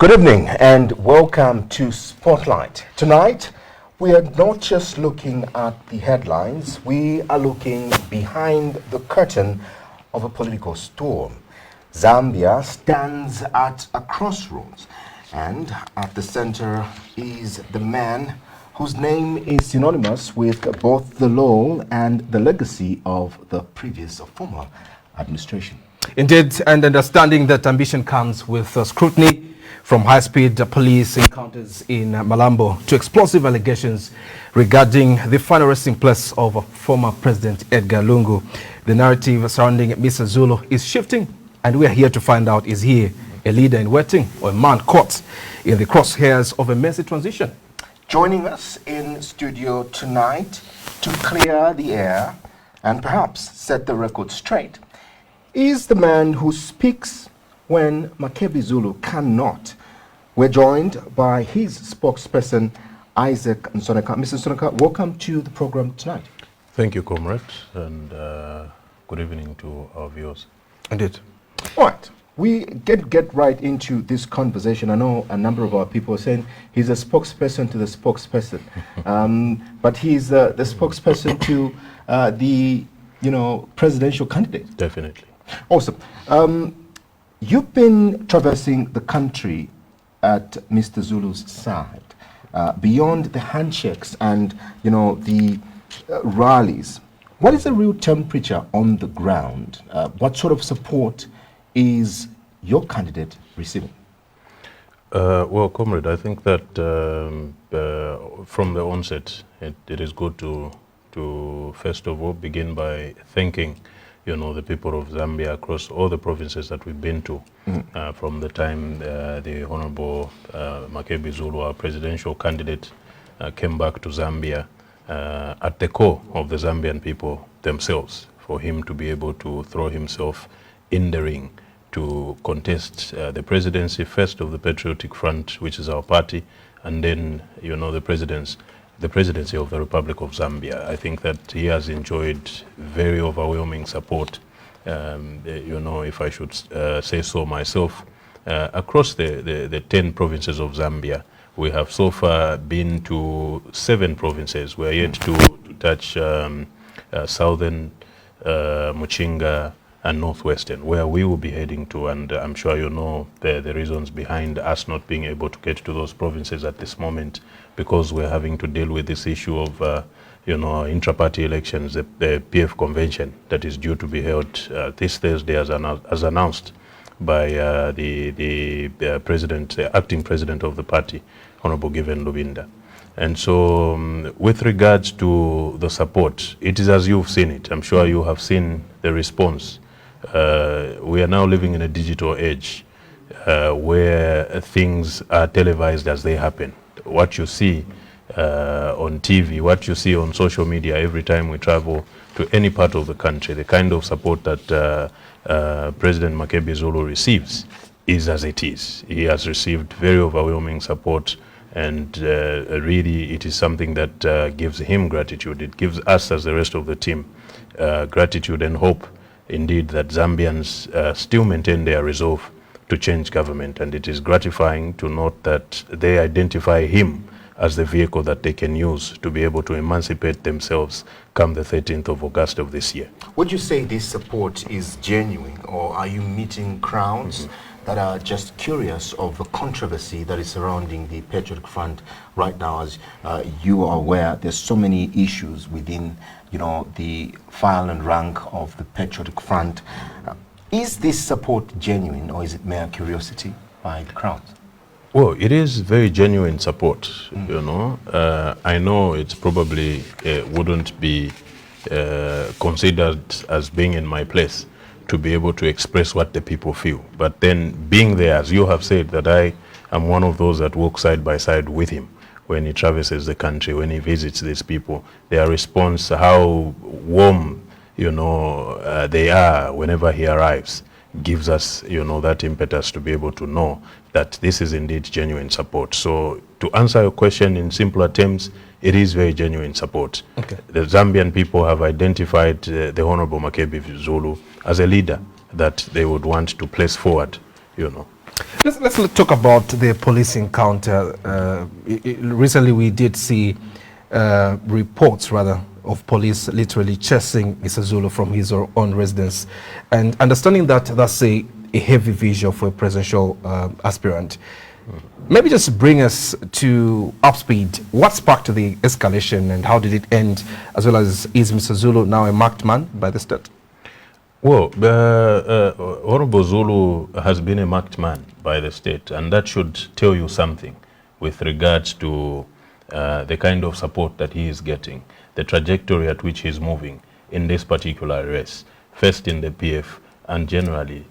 Good evening and welcome to Spotlight. Tonight, we are not just looking at the headlines, we are looking behind the curtain of a political storm. Zambia stands at a crossroads, and at the center is the man whose name is synonymous with both the law and the legacy of the previous or former administration. Indeed, and understanding that ambition comes with scrutiny, from high-speed police encounters in Malambo to explosive allegations regarding the final resting place of former President Edgar Lungu. The narrative surrounding Mr. Zulu is shifting, and we are here to find out, is he a leader in waiting or a man caught in the crosshairs of a messy transition? Joining us in studio tonight to clear the air and perhaps set the record straight is the man who speaks when Makebi Zulu cannot. We're joined by his spokesperson, Isaac Nsoneka. Mr. Nsoneka, welcome to the program tonight. Thank you, comrade, and good evening to our viewers. Indeed. All right, we get right into this conversation. I know a number of our people are saying he's a spokesperson to the spokesperson, but he's the spokesperson to the presidential candidate. Definitely. Awesome. You've been traversing the country at Mr. Zulu's side, beyond the handshakes and, the rallies. What is the real temperature on the ground? What sort of support is your candidate receiving? Well, comrade, I think that from the onset, it is good to first of all begin by thanking the people of Zambia across all the provinces that we've been to, from the time the Honorable Makebi Zulu, our presidential candidate, came back to Zambia, at the core of the Zambian people themselves, for him to be able to throw himself in the ring to contest the presidency first of the Patriotic Front, which is our party, and then, the presidency of the Republic of Zambia. I think that he has enjoyed very overwhelming support, if I should say so myself, across the 10 provinces of Zambia. We have so far been to 7 provinces. We are yet to touch southern, Muchinga, and northwestern, where we will be heading to, and I'm sure you know the reasons behind us not being able to get to those provinces at this moment, because we're having to deal with this issue of intra-party elections, the PF convention that is due to be held this Thursday as announced by the president, acting president of the party, Honorable Given Lubinda. And so with regards to the support, it is as you've seen it. I'm sure you have seen the response. We are now living in a digital age where things are televised as they happen. What you see on TV, what you see on social media every time we travel to any part of the country, the kind of support that President Makebi Zulu receives is as it is. He has received very overwhelming support, and really it is something that gives him gratitude. It gives us, as the rest of the team, gratitude and hope, indeed, that Zambians still maintain their resolve to change government, and it is gratifying to note that they identify him as the vehicle that they can use to be able to emancipate themselves come the 13th of August of this year. Would you say this support is genuine, or are you meeting crowds that are just curious of the controversy that is surrounding the Patriotic Front right now? As you are aware, there's so many issues within the file and rank of the Patriotic Front. Is this support genuine, or is it mere curiosity by the crowds? Well, it is very genuine support, I know it probably wouldn't be considered as being in my place to be able to express what the people feel. But then being there, as you have said, that I am one of those that walk side by side with him when he traverses the country, when he visits these people, their response, how warm they are whenever he arrives, gives us that impetus to be able to know that this is indeed genuine support. So to answer your question in simpler terms, it is very genuine support. Okay. The Zambian people have identified the Honorable Makebi Zulu as a leader that they would want to place forward, Let's talk about the police encounter. Recently, we did see reports, rather, of police literally chasing Mr. Zulu from his own residence, and understanding that that's a heavy visual for a presidential aspirant. Maybe just bring us to up speed. What sparked the escalation, and how did it end? As well as, is Mr. Zulu now a marked man by the state? Well, Honorable Zulu has been a marked man by the state, and that should tell you something with regards to the kind of support that he is getting, the trajectory at which he is moving in this particular race, first in the PF and generally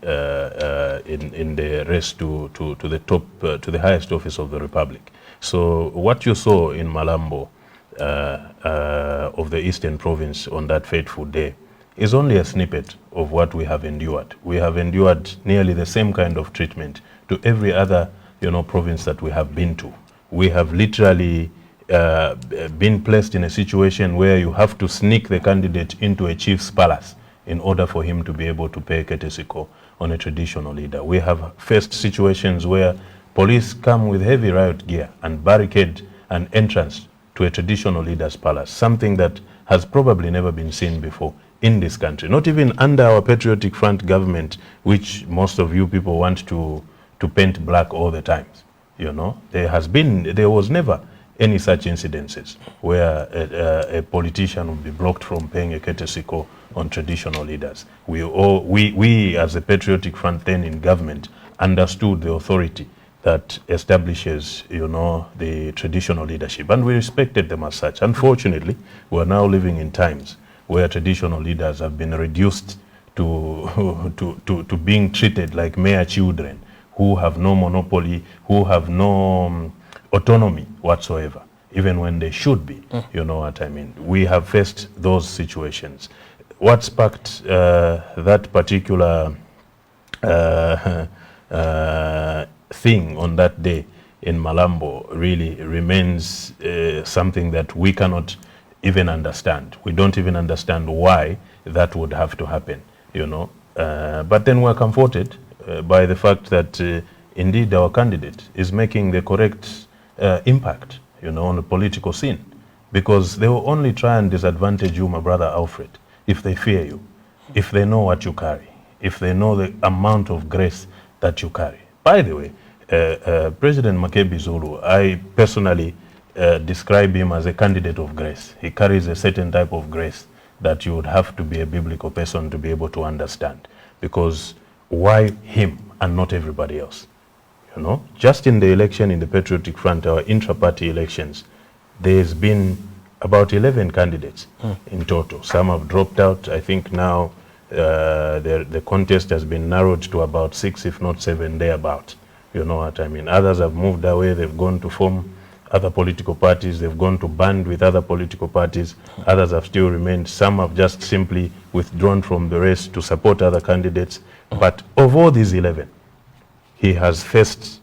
in the race to the top, to the highest office of the Republic. So what you saw in Malambo of the Eastern Province on that fateful day is only a snippet of what we have endured. We have endured nearly the same kind of treatment to every other, province that we have been to. We have literally been placed in a situation where you have to sneak the candidate into a chief's palace in order for him to be able to pay courtesy call on a traditional leader. We have faced situations where police come with heavy riot gear and barricade an entrance to a traditional leader's palace, something that has probably never been seen before in this country, not even under our Patriotic Front government, which most of you people want to paint black all the time. There was never any such incidences where a politician would be blocked from paying a courtesy call on traditional leaders. We as a Patriotic Front then in government understood the authority that establishes, the traditional leadership, and we respected them as such. Unfortunately, we're now living in times where traditional leaders have been reduced to being treated like mere children who have no monopoly, who have no autonomy whatsoever, even when they should be. You know what I mean? We have faced those situations. What sparked that particular thing on that day in Malambo really remains something that we cannot even understand. We don't even understand why that would have to happen, But then we're comforted by the fact that indeed our candidate is making the correct impact, on the political scene. Because they will only try and disadvantage you, my brother Alfred, if they fear you, if they know what you carry, if they know the amount of grace that you carry. By the way, President Makebi Zulu, I personally describe him as a candidate of grace. He carries a certain type of grace that you would have to be a biblical person to be able to understand. Because why him and not everybody else? Just in the election in the Patriotic Front, our intra-party elections, there's been about 11 candidates in total. Some have dropped out. I think now the contest has been narrowed to about 6, if not 7, thereabout. You know what I mean? Others have moved away. They've gone to form other political parties. They've gone to band with other political parties. Others have still remained. Some have just simply withdrawn from the race to support other candidates. But of all these 11, he has faced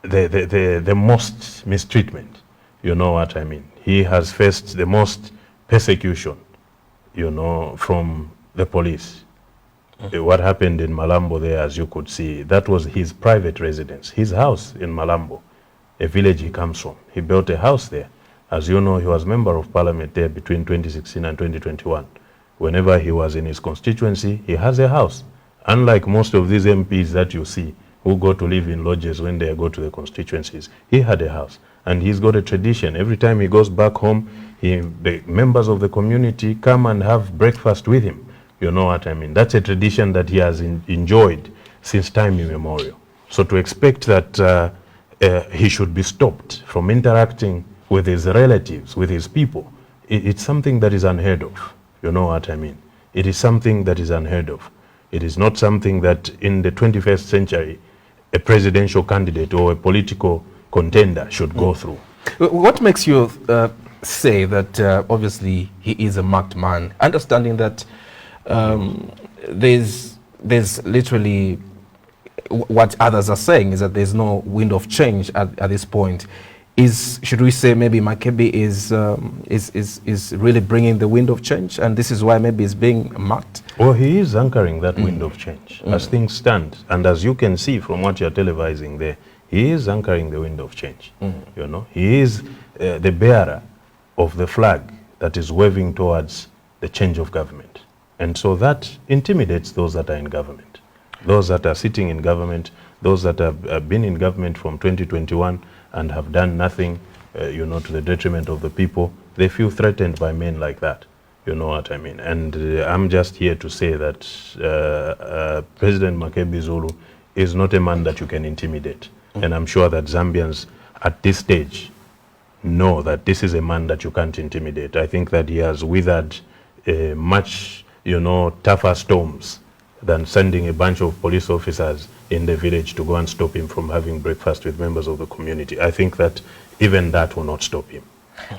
the most mistreatment. You know what I mean? He has faced the most persecution, from the police. What happened in Malambo there, as you could see, that was his private residence, his house in Malambo, a village he comes from. He built a house there. As you know, he was member of parliament there between 2016 and 2021. Whenever he was in his constituency, he has a house. Unlike most of these MPs that you see who go to live in lodges when they go to the constituencies, he had a house. And he's got a tradition. Every time he goes back home, the members of the community come and have breakfast with him. You know what I mean? That's a tradition that he has enjoyed since time immemorial. So to expect that he should be stopped from interacting with his relatives, with his people, it's something that is unheard of. You know what I mean? It is something that is unheard of. It is not something that in the 21st century a presidential candidate or a political contender should go through. What makes you say that obviously he is a marked man, understanding that there's literally what others are saying is that there's no wind of change at this point should we say maybe Makebi is really bringing the wind of change, and this is why maybe it's being marked? Well, he is anchoring that wind of change as things stand, and as you can see from what you're televising there, he is anchoring the wind of change. You know, he is the bearer of the flag that is waving towards the change of government, and so that intimidates those that are in government, those that are sitting in government, those that have been in government from 2021 and have done nothing, you know, to the detriment of the people. They feel threatened by men like that. You know what I mean? And I'm just here to say that President Makebi Zulu is not a man that you can intimidate. And I'm sure that Zambians at this stage know that this is a man that you can't intimidate. I think that he has withered much, you know, tougher storms than sending a bunch of police officers in the village to go and stop him from having breakfast with members of the community. I think that even that will not stop him.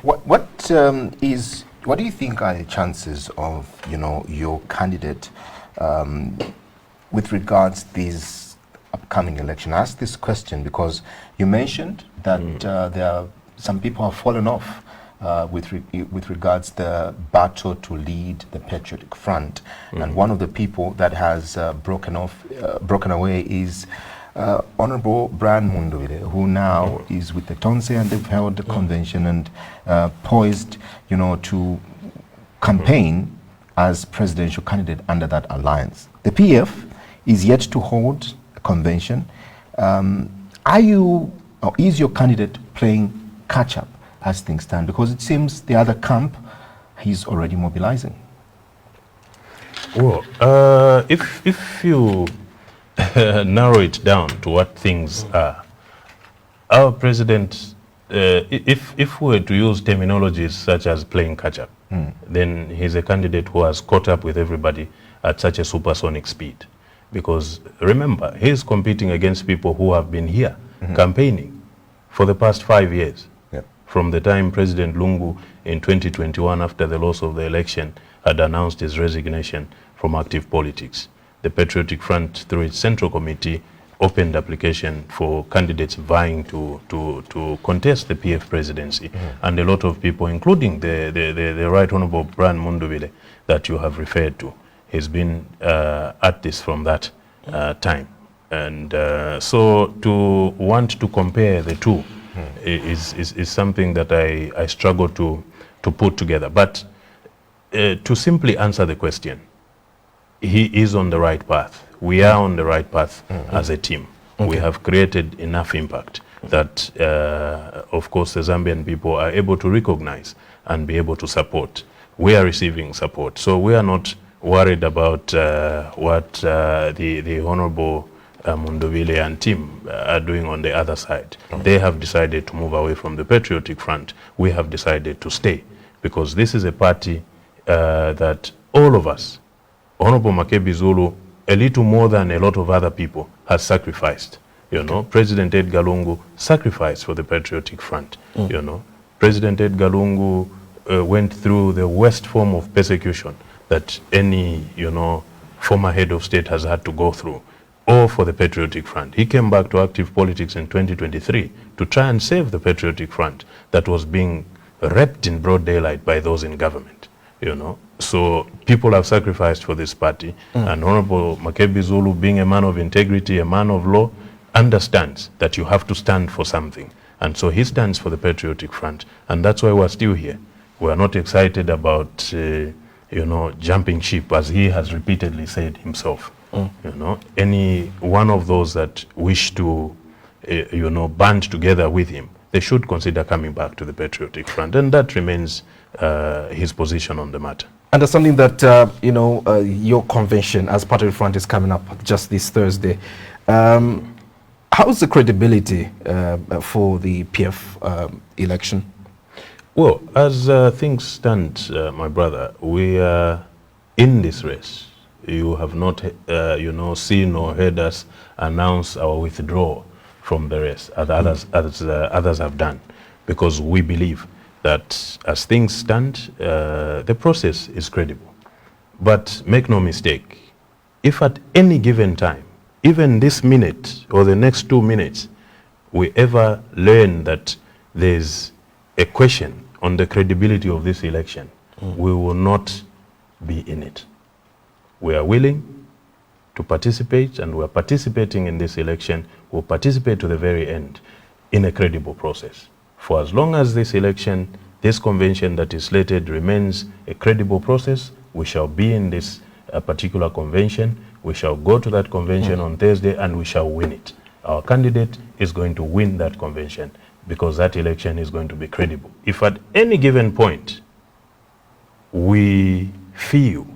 What do you think are the chances of, you know, your candidate with regards to this upcoming election? I ask this question because you mentioned that there are some people have fallen off with regards the battle to lead the Patriotic Front, and one of the people that has broken away is Honorable Brian Munduvile, who now is with the Tonse, and they've held the convention and poised, you know, to campaign as presidential candidate under that alliance. The PF is yet to hold a convention. Are you, or is your candidate playing catch up as things stand? Because it seems the other camp, he's already mobilizing. Well, if you narrow it down to what things are, our president, if we were to use terminologies such as playing catch up, then he's a candidate who has caught up with everybody at such a supersonic speed. Because remember, he's competing against people who have been here campaigning for the past 5 years. From the time President Lungu in 2021, after the loss of the election, had announced his resignation from active politics. The Patriotic Front, through its Central Committee, opened application for candidates vying to contest the PF presidency. And a lot of people, including the Right Honorable Brian Munduvile that you have referred to, has been at this from that time. And so to want to compare the two is something that I struggle to put together. But to simply answer the question, he is on the right path. We are on the right path as a team. We have created enough impact that, of course, the Zambian people are able to recognize and be able to support. We are receiving support. So we are not worried about what the Honorable Munduvile and team are doing on the other side. They have decided to move away from the Patriotic Front. We have decided to stay, because this is a party that all of us, Honorable Makebi Zulu, a little more than a lot of other people, has sacrificed. You know, President Edgar Lungu sacrificed for the Patriotic Front. You know, President Edgar Lungu went through the worst form of persecution that any, you know, former head of state has had to go through, all for the Patriotic Front. He came back to active politics in 2023 to try and save the Patriotic Front that was being raped in broad daylight by those in government, you know. So people have sacrificed for this party, and Honorable Makebi Zulu, being a man of integrity, a man of law, understands that you have to stand for something. And so he stands for the Patriotic Front, and that's why we're still here. We're not excited about, you know, jumping ship, as he has repeatedly said himself. You know, any one of those that wish to, you know, band together with him, they should consider coming back to the Patriotic Front, and that remains his position on the matter. Understanding that, you know, your convention as Patriotic Front is coming up just this Thursday, how's the credibility for the PF election? Well, as things stand, my brother, we are in this race. You have not, you know, seen or heard us announce our withdrawal from the race, as others have done, because we believe that as things stand, the process is credible. But make no mistake, if at any given time, even this minute or the next 2 minutes, we ever learn that there's a question on the credibility of this election, we will not be in it. We are willing to participate, and we are participating in this election. We'll participate to the very end in a credible process. For as long as this election, this convention that is slated remains a credible process, we shall be in this particular convention. We shall go to that convention on Thursday, and we shall win it. Our candidate is going to win that convention because that election is going to be credible. If at any given point we feel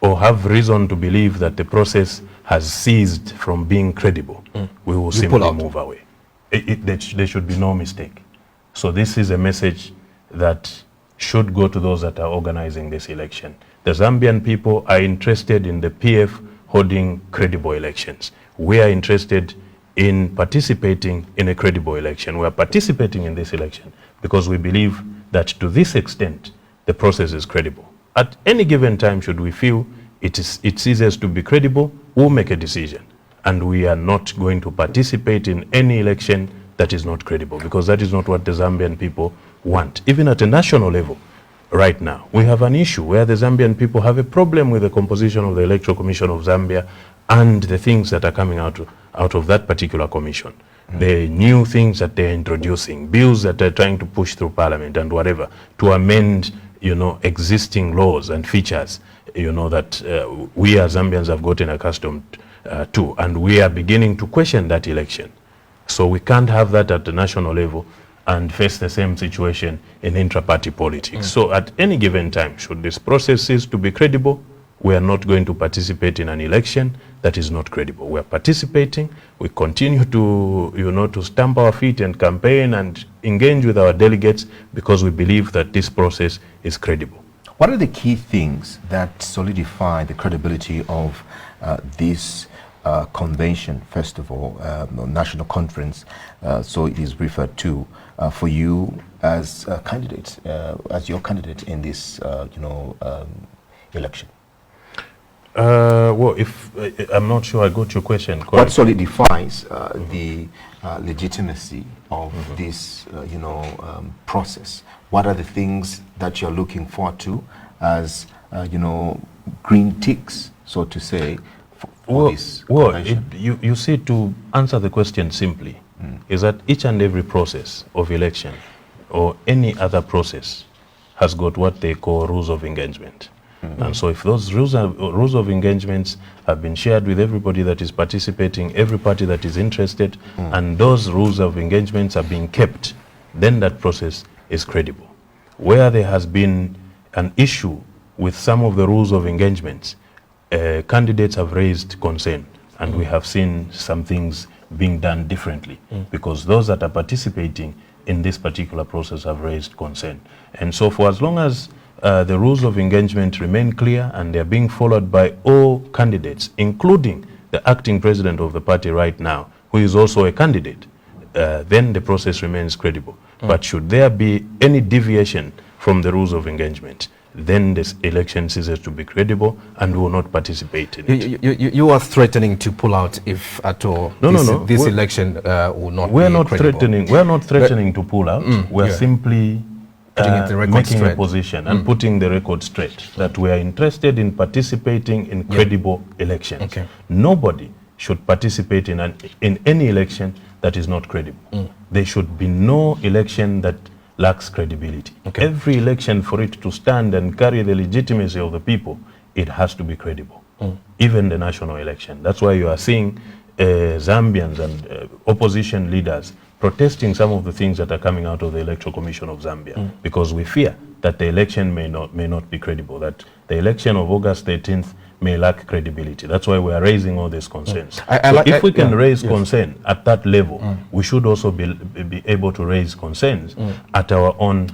or have reason to believe that the process has ceased from being credible, we will simply move away. There should be no mistake. So this is a message that should go to those that are organizing this election. The Zambian people are interested in the PF holding credible elections. We are interested in participating in a credible election. We are participating in this election because we believe that to this extent, the process is credible. At any given time, should we feel it ceases to be credible, we'll make a decision. And we are not going to participate in any election that is not credible, because that is not what the Zambian people want. Even at a national level, right now, we have an issue where the Zambian people have a problem with the composition of the Electoral Commission of Zambia and the things that are coming out of that particular commission. The new things that they're introducing, bills that they're trying to push through Parliament and whatever, to amend, existing laws and features, that we as Zambians have gotten accustomed to. And we are beginning to question that election. So we can't have that at the national level and face the same situation in intra-party politics. So at any given time, should this process cease to be credible, we are not going to participate in an election that is not credible. We are participating. We continue to, to stamp our feet and campaign and engage with our delegates because we believe that this process is credible. What are the key things that solidify the credibility of this convention, first of all, national conference, so it is referred to, for you as a candidate, as your candidate in this, election? Well, if I'm not sure I got your question correct. What solidifies the legitimacy of this, process? What are the things that you're looking forward to as, green ticks, so to say, for this convention? You see, to answer the question simply, is that each and every process of election or any other process has got what they call rules of engagement. And so if those rules of engagements have been shared with everybody that is participating, every party that is interested, and those rules of engagements are being kept, then that process is credible. Where there has been an issue with some of the rules of engagements, candidates have raised concern, and we have seen some things being done differently because those that are participating in this particular process have raised concern. And so for as long as the rules of engagement remain clear and they're being followed by all candidates, including the acting president of the party right now, who is also a candidate, then the process remains credible. But should there be any deviation from the rules of engagement, then this election ceases to be credible and we will not participate in it. You are threatening to pull out if at all this election will not be credible. We're not threatening to pull out. We're simply making a position and putting the record straight that we are interested in participating in credible elections. Nobody should participate in any election that is not credible. There should be no election that lacks credibility. Every election, for it to stand and carry the legitimacy of the people, it has to be credible. Even the national election. That's why you are seeing Zambians and opposition leaders protesting some of the things that are coming out of the Electoral Commission of Zambia, because we fear that the election may not be credible, that the election of August 13th may lack credibility. That's why we are raising all these concerns. If we can raise concern at that level, we should also be able to raise concerns at our own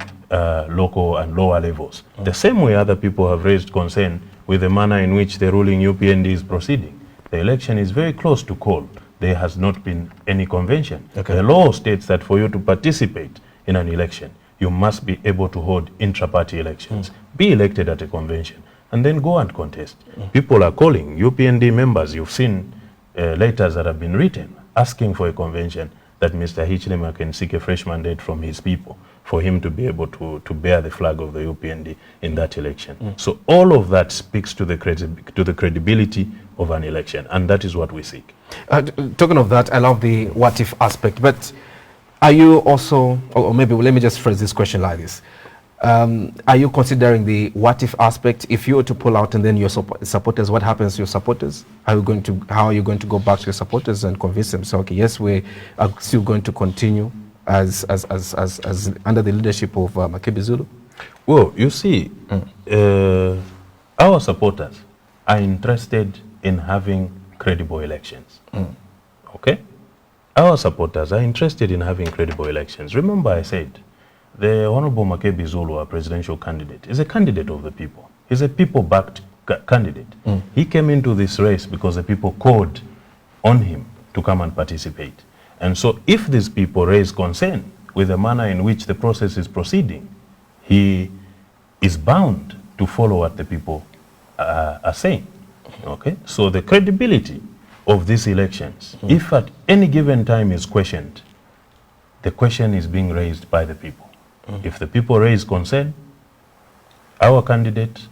local and lower levels. The same way other people have raised concern with the manner in which the ruling UPND is proceeding. The election is very close to call. There has not been any convention. The law states that for you to participate in an election, you must be able to hold intra-party elections, be elected at a convention, and then go and contest. People are calling UPND members. You've seen letters that have been written asking for a convention. that Mr. Hichilema can seek a fresh mandate from his people for him to be able to bear the flag of the UPND in that election. So all of that speaks to the credibility of an election, and that is what we seek. Talking of that, I love the what if aspect, but are you also, or maybe let me just phrase this question like this. Are you considering the what if aspect? If you were to pull out and then your supporters, what happens to your supporters? How are you going to go back to your supporters and convince them? So, okay, yes, we are still going to continue as under the leadership of Makebi Zulu? Well, you see, our supporters are interested in having credible elections. Okay? Our supporters are interested in having credible elections. Remember I said, the Honorable Makebi Zulu, our presidential candidate, is a candidate of the people. He's a people-backed candidate. He came into this race because the people called on him to come and participate. And so if these people raise concern with the manner in which the process is proceeding, he is bound to follow what the people are saying. Okay? So the credibility of these elections, if at any given time is questioned, the question is being raised by the people. If the people raise concern, our candidate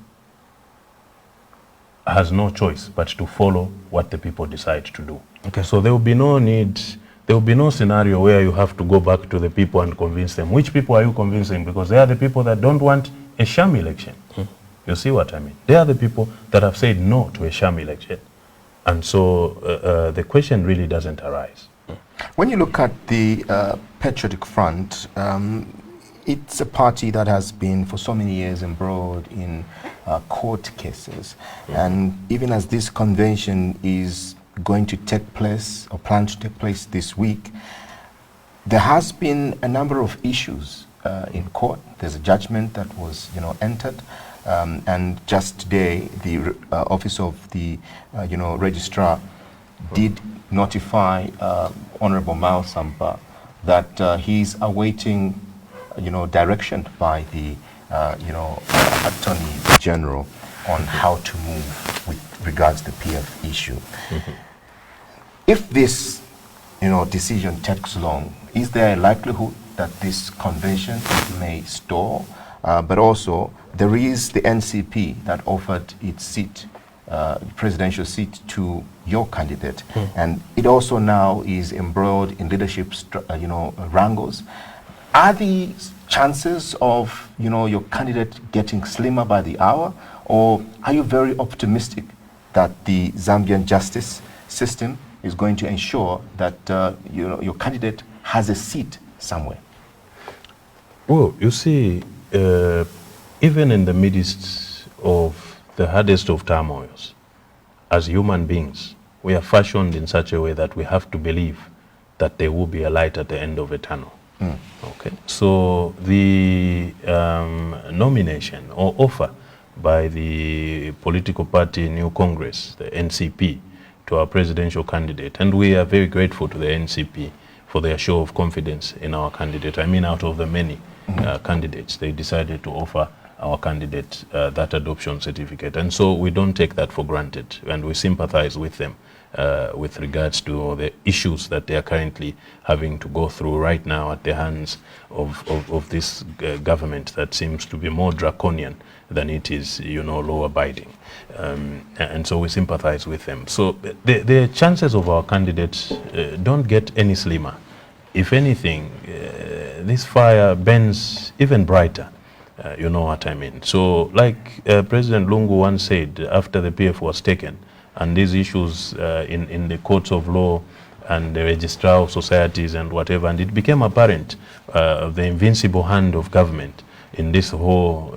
has no choice but to follow what the people decide to do. Okay. So there will be no need, there will be no scenario where you have to go back to the people and convince them. Which people are you convincing? Because they are the people that don't want a sham election. You see what I mean? They are the people that have said no to a sham election. And so the question really doesn't arise. When you look at the Patriotic Front, it's a party that has been for so many years embroiled in court cases. And even as this convention is going to take place or planned to take place this week, there has been a number of issues in court. There's a judgment that was, entered. And just today, the office of the, registrar did notify Honorable Mao Sampa that he's awaiting, direction by the, Attorney General on how to move with regards to the PF issue. If this, decision takes long, is there a likelihood that this convention may stall? But also, there is the NCP that offered its seat, presidential seat, to your candidate, and it also now is embroiled in leadership, wrangles. Are the chances of, your candidate getting slimmer by the hour, or are you very optimistic that the Zambian justice system is going to ensure that, your candidate has a seat somewhere? Well, you see, even in the midst of the hardest of turmoils, as human beings, we are fashioned in such a way that we have to believe that there will be a light at the end of a tunnel. Okay. So the nomination or offer by the political party New Congress, the NCP, to our presidential candidate, and we are very grateful to the NCP for their show of confidence in our candidate. I mean, out of the many candidates, they decided to offer our candidate that adoption certificate. And so we don't take that for granted, and we sympathize with them with regards to the issues that they are currently having to go through right now at the hands of this government that seems to be more draconian than it is, law-abiding. And so we sympathize with them. So the chances of our candidates don't get any slimmer. If anything, this fire burns even brighter. You know what I mean? So like President Lungu once said after the PF was taken, and these issues in the courts of law and the registrar of societies and whatever, and it became apparent the invincible hand of government in this whole,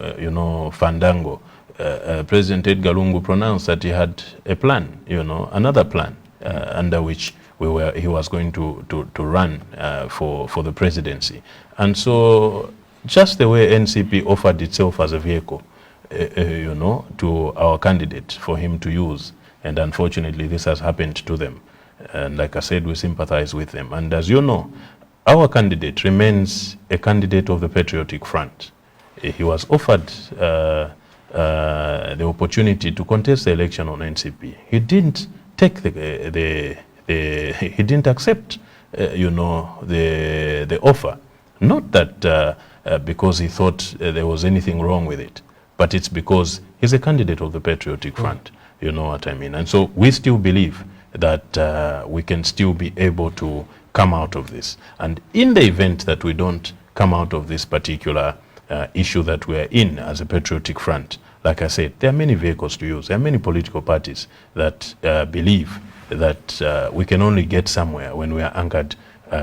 fandango. President Edgar Lungu pronounced that he had a plan, another plan under which he was going to run for the presidency. And so just the way NCP offered itself as a vehicle, to our candidate for him to use, and unfortunately this has happened to them. And like I said, we sympathize with them. And as you know, our candidate remains a candidate of the Patriotic Front. He was offered the opportunity to contest the election on NCP. He didn't take he didn't accept you know, the offer. Not that because he thought there was anything wrong with it, but it's because he's a candidate of the Patriotic Front. You know what I mean? And so we still believe that we can still be able to come out of this. And in the event that we don't come out of this particular issue that we're in as a Patriotic Front, like I said, there are many vehicles to use. There are many political parties that believe that we can only get somewhere when we are anchored,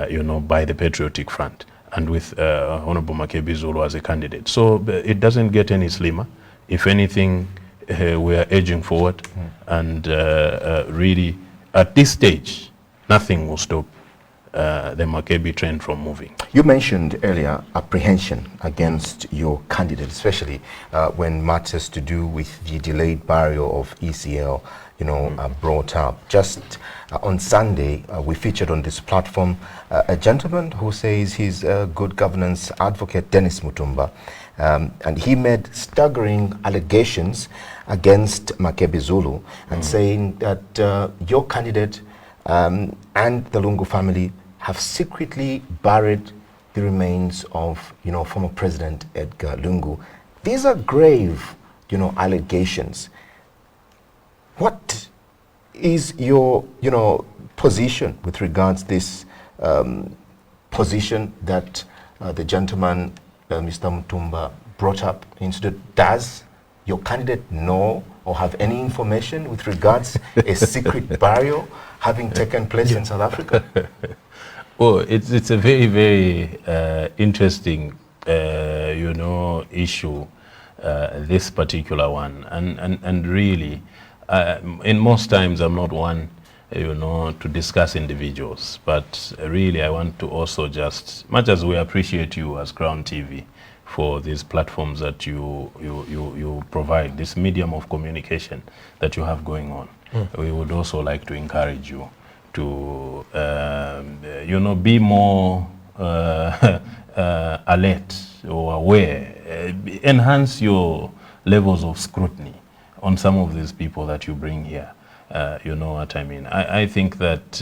you know, by the Patriotic Front and with Honorable Makebi Zulu as a candidate. So it doesn't get any slimmer. If anything, we are edging forward, and really, at this stage, nothing will stop the Makebi trend from moving. You mentioned earlier apprehension against your candidate, especially when matters to do with the delayed burial of ECL, you know, brought up. Just on Sunday, we featured on this platform a gentleman who says he's a good governance advocate, Dennis Mutumba, and he made staggering allegations against Makebi Zulu and saying that your candidate and the Lungu family have secretly buried the remains of, you know, former President Edgar Lungu. These are grave, you know, allegations. What is your, you know, position with regards to this position that the gentleman, Mr. Mutumba, brought up into does your candidate know or have any information with regards a secret burial having taken place in South Africa? Well, it's a very, very interesting, you know, issue, this particular one. And really, in most times I'm not one, you know, to discuss individuals. But really I want to also just, much as we appreciate you as Crown TV, for these platforms that you provide, this medium of communication that you have going on. We would also like to encourage you to, you know, be more alert or aware, enhance your levels of scrutiny on some of these people that you bring here. You know what I mean? I think that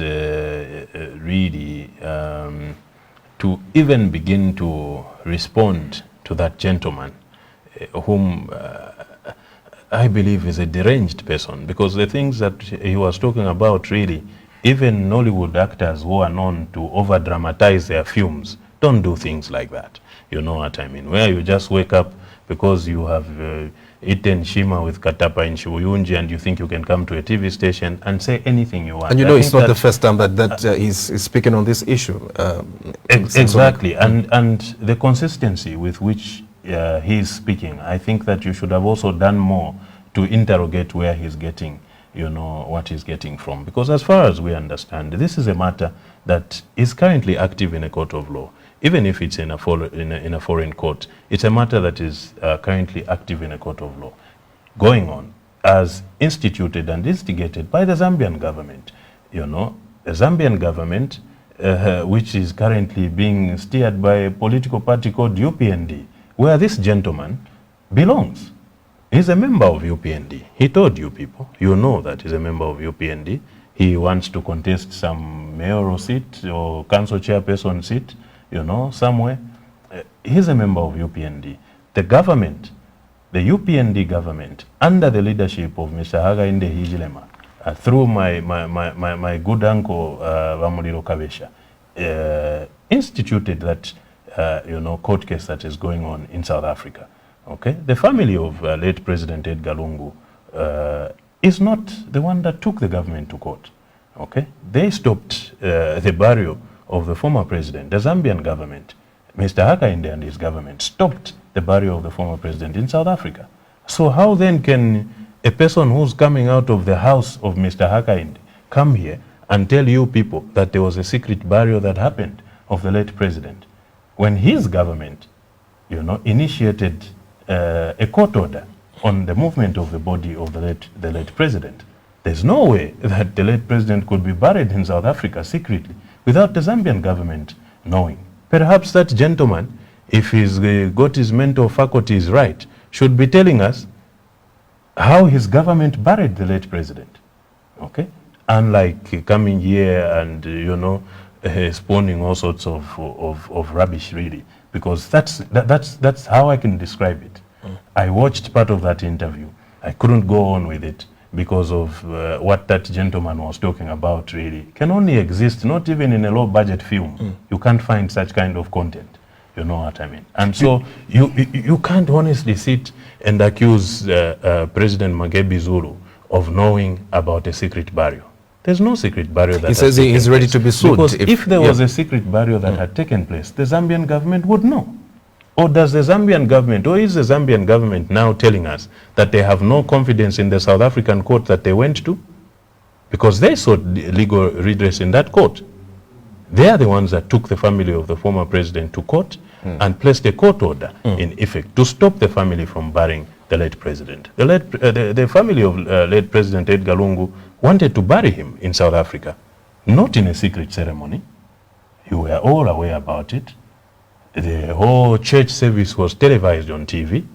really to even begin to respond to that gentleman whom I believe is a deranged person, because the things that he was talking about, really, even Nollywood actors who are known to over-dramatize their films don't do things like that. You know what I mean? Where you just wake up because you have eaten shima with katapa in Shibuyunji and you think you can come to a TV station and say anything you want. And you know, it's not the first time that he's speaking on this issue. Exactly. And the consistency with which he's speaking, I think that you should have also done more to interrogate where he's getting, you know, what he's getting from. Because as far as we understand, this is a matter that is currently active in a court of law. Even if it's in a foreign court, it's a matter that is currently active in a court of law, going on as instituted and instigated by the Zambian government. You know, the Zambian government, which is currently being steered by a political party called UPND, where this gentleman belongs. He's a member of UPND. He told you people, you know that he's a member of UPND. He wants to contest some mayoral seat or council chairperson seat, you know, somewhere. He's a member of UPND. The government, the UPND government, under the leadership of Mr. Hakainde Hichilema, through my good uncle, Vamuliro Kabesha, instituted that, you know, court case that is going on in South Africa. Okay? The family of late President Edgar Lungu is not the one that took the government to court. Okay? They stopped the burial of the former president. The Zambian government, Mr. Hakainde and his government, stopped the burial of the former president in South Africa. So how then can a person who's coming out of the house of Mr. Hakainde come here and tell you people that there was a secret burial that happened of the late president, when his government, you know, initiated a court order on the movement of the body of the late president? There's no way that the late president could be buried in South Africa secretly without the Zambian government knowing. Perhaps that gentleman, if he's got his mental faculties right, should be telling us how his government buried the late president. Okay? Unlike coming here and, you know, spawning all sorts of rubbish, really, because that's how I can describe it. I watched part of that interview. I couldn't go on with it because of what that gentleman was talking about, really. Can only exist, not even in a low-budget film. You can't find such kind of content. You know what I mean? And so you can't honestly sit and accuse President Makebi Zulu of knowing about a secret burial. There's no secret burial that he says he is ready to be sued. Because if there was a secret burial that had taken place, the Zambian government would know. Or does the Zambian government, or is the Zambian government now telling us that they have no confidence in the South African court that they went to? Because they sought legal redress in that court. They are the ones that took the family of the former president to court and placed a court order in effect to stop the family from burying the late president. The family of late President Edgar Lungu wanted to bury him in South Africa, not in a secret ceremony. You were all aware about it. The whole church service was televised on TV.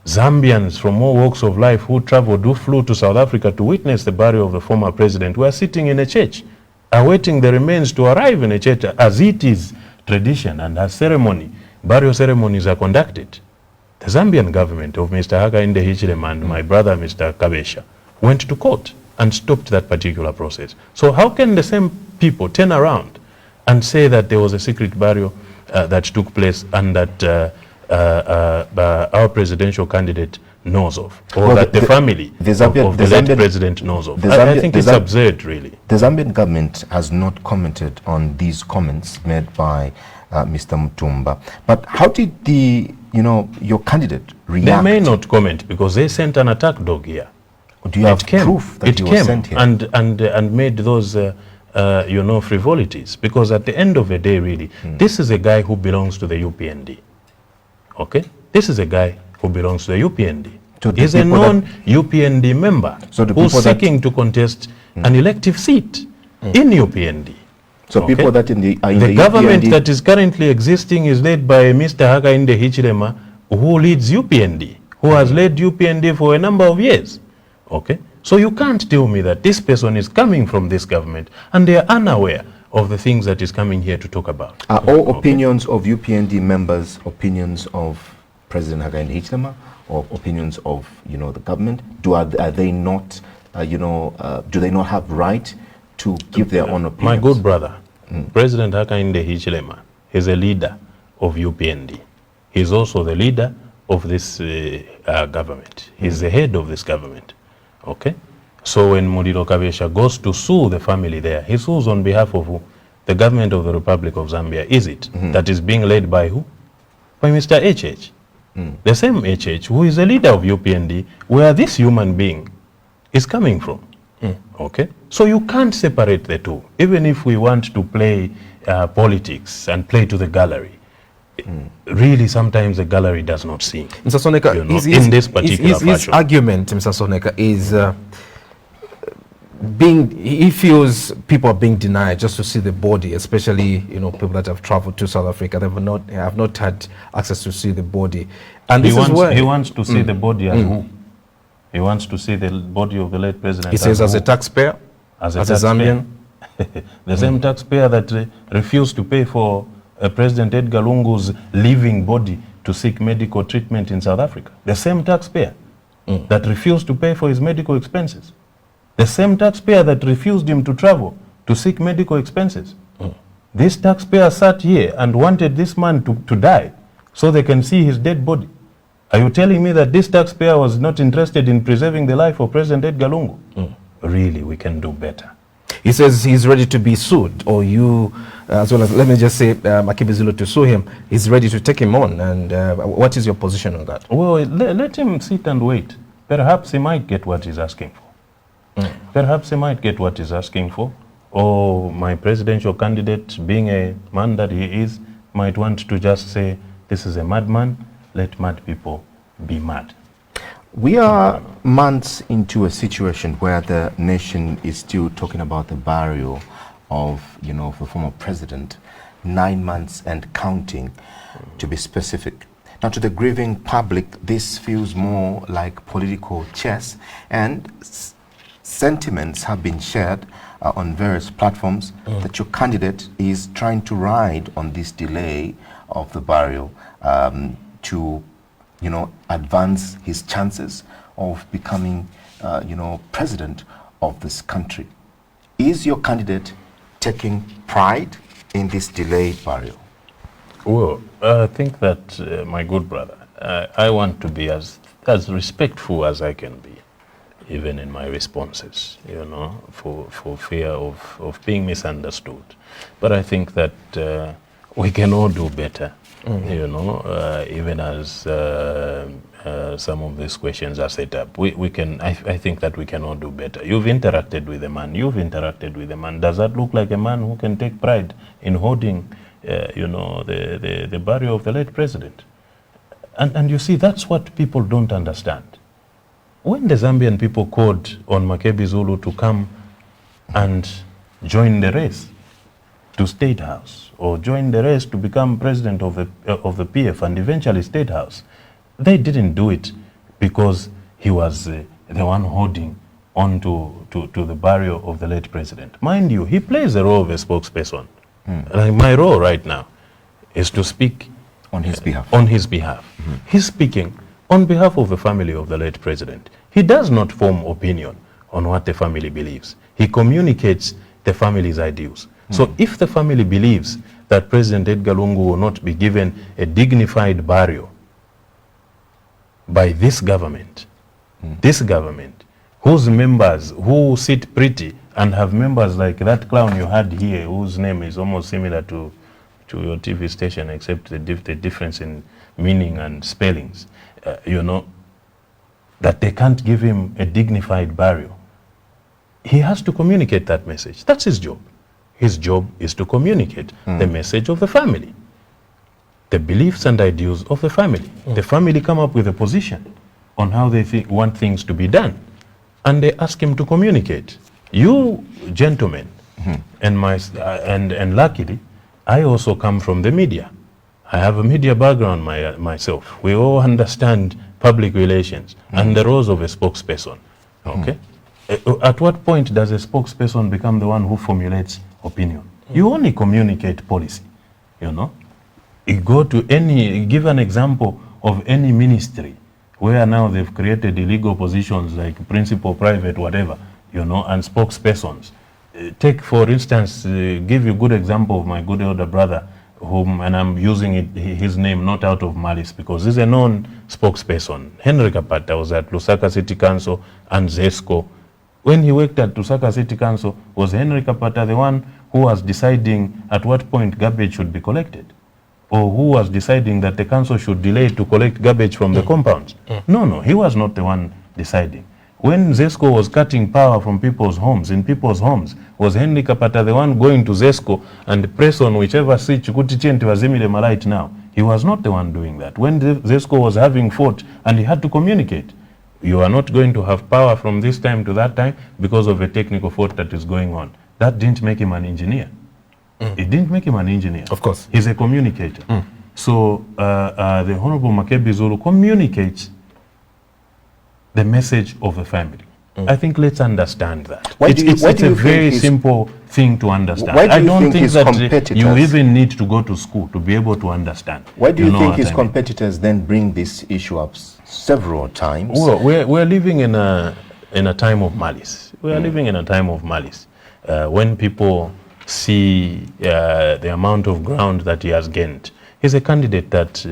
Zambians from all walks of life who traveled, who flew to South Africa to witness the burial of the former president were sitting in a church, awaiting the remains to arrive in a church, as it is tradition and as ceremony, burial ceremonies are conducted. The Zambian government of Mr. Hakainde Hichilema and my brother Mr. Kabesha went to court and stopped that particular process. So how can the same people turn around and say that there was a secret burial that took place and that our presidential candidate knows of, or that the family of the late president knows of? I think it's absurd, really. The Zambian government has not commented on these comments made by Mr. Mutumba. But how did your candidate react? They may not comment because they sent an attack dog here. Do you have proof that he was sent here? And made those frivolities, because at the end of the day, really, this is a guy who belongs to the UPND. Okay, this is a guy who belongs to the UPND. He's a non-UPND member who's seeking to contest an elective seat in UPND. So people that in the government UPND that is currently existing is led by Mr. Hakainde Hichilema, who leads UPND, who has led UPND for a number of years. Okay, so you can't tell me that this person is coming from this government and they are unaware of the things that is coming here to talk about. Are all opinions of UPND members opinions of President Hakainde Hichilema, or opinions of the government? Are they not do they not have right to give their own opinions? My good brother, President Hakainde Hichilema is a leader of UPND. He's also the leader of this government. He's the head of this government. Okay, so when Muliro Kabesha goes to sue the family there, he sues on behalf of who? The government of the Republic of Zambia, is it? That is being led by who? By Mr. HH. The same HH who is the leader of UPND, where this human being is coming from. Okay, so you can't separate the two, even if we want to play politics and play to the gallery. Really, sometimes the gallery does not see. Mr. Soneka, in this particular fashion. His argument, Mr. Soneka, is he feels people are being denied just to see the body, especially people that have traveled to South Africa. They have not had access to see the body, and he wants to see the body as who? He wants to see the body of the late president. He says as a taxpayer, as a Zambian, the same taxpayer that refused to pay for President Edgar Lungu's living body to seek medical treatment in South Africa. The same taxpayer that refused to pay for his medical expenses. The same taxpayer that refused him to travel to seek medical expenses. This taxpayer sat here and wanted this man to die so they can see his dead body. Are you telling me that this taxpayer was not interested in preserving the life of President Edgar Lungu? Really, we can do better. He says he's ready to be sued, or you, as well as, let me just say, Makebi Zulu to sue him. He's ready to take him on. And what is your position on that? Well, let him sit and wait. Perhaps he might get what he's asking for. Perhaps he might get what he's asking for. Or my presidential candidate, being a man that he is, might want to just say, this is a madman, let mad people be mad. We are months into a situation where the nation is still talking about the burial of, the former president, 9 months and counting, to be specific. Now, to the grieving public, this feels more like political chess, and sentiments have been shared on various platforms that your candidate is trying to ride on this delay of the burial to, advance his chances of becoming, president of this country. Is your candidate taking pride in this delayed burial? Well, I think that, my good brother, I want to be as respectful as I can be, even in my responses, for fear of being misunderstood. But I think that we can all do better, even as some of these questions are set up. I think that we can all do better. You've interacted with a man. Does that look like a man who can take pride in holding, the burial of the late president? And you see, that's what people don't understand. When the Zambian people called on Makebi Zulu to come and join the race to State House, or join the race to become president of the PF and eventually State House, they didn't do it because he was the one holding on to the burial of the late president. Mind you, he plays the role of a spokesperson. Like my role right now is to speak on his behalf. He's speaking on behalf of the family of the late president. He does not form opinion on what the family believes. He communicates the family's ideals. So if the family believes that President Edgar Lungu will not be given a dignified burial by this government, whose members, who sit pretty and have members like that clown you had here, whose name is almost similar to your TV station, except the difference in meaning and spellings, that they can't give him a dignified burial. He has to communicate that message. That's his job. His job is to communicate the message of the family, the beliefs and ideals of the family. The family come up with a position on how they want things to be done, and they ask him to communicate. You gentlemen, and luckily, I also come from the media. I have a media background myself. We all understand public relations and the roles of a spokesperson. Okay? At what point does a spokesperson become the one who formulates opinion? You only communicate policy, You go to give an example of any ministry where now they've created illegal positions like principal, private, whatever, and spokespersons. Take, for instance, give you a good example of my good elder brother, and I'm using his name not out of malice because he's a known spokesperson. Henry Kapata was at Lusaka City Council and ZESCO. When he worked at Lusaka City Council, was Henry Kapata the one who was deciding at what point garbage should be collected? Or who was deciding that the council should delay to collect garbage from the compounds? No, he was not the one deciding. When ZESCO was cutting power from people's homes, was Henry Kapata the one going to ZESCO and press on whichever switch right now? He was not the one doing that. When ZESCO was having fought and he had to communicate, you are not going to have power from this time to that time because of a technical fault that is going on. That didn't make him an engineer. It didn't make him an engineer. Of course. He's a communicator. So the Honorable Makebi Zulu communicates the message of the family. I think let's understand that. It's a very simple thing to understand. I don't think that you even need to go to school to be able to understand. Why do you think his competitors then bring this issue up several times? Well, we're living in a time of malice. We are living in a time of malice. When people see the amount of ground that he has gained, he's a candidate that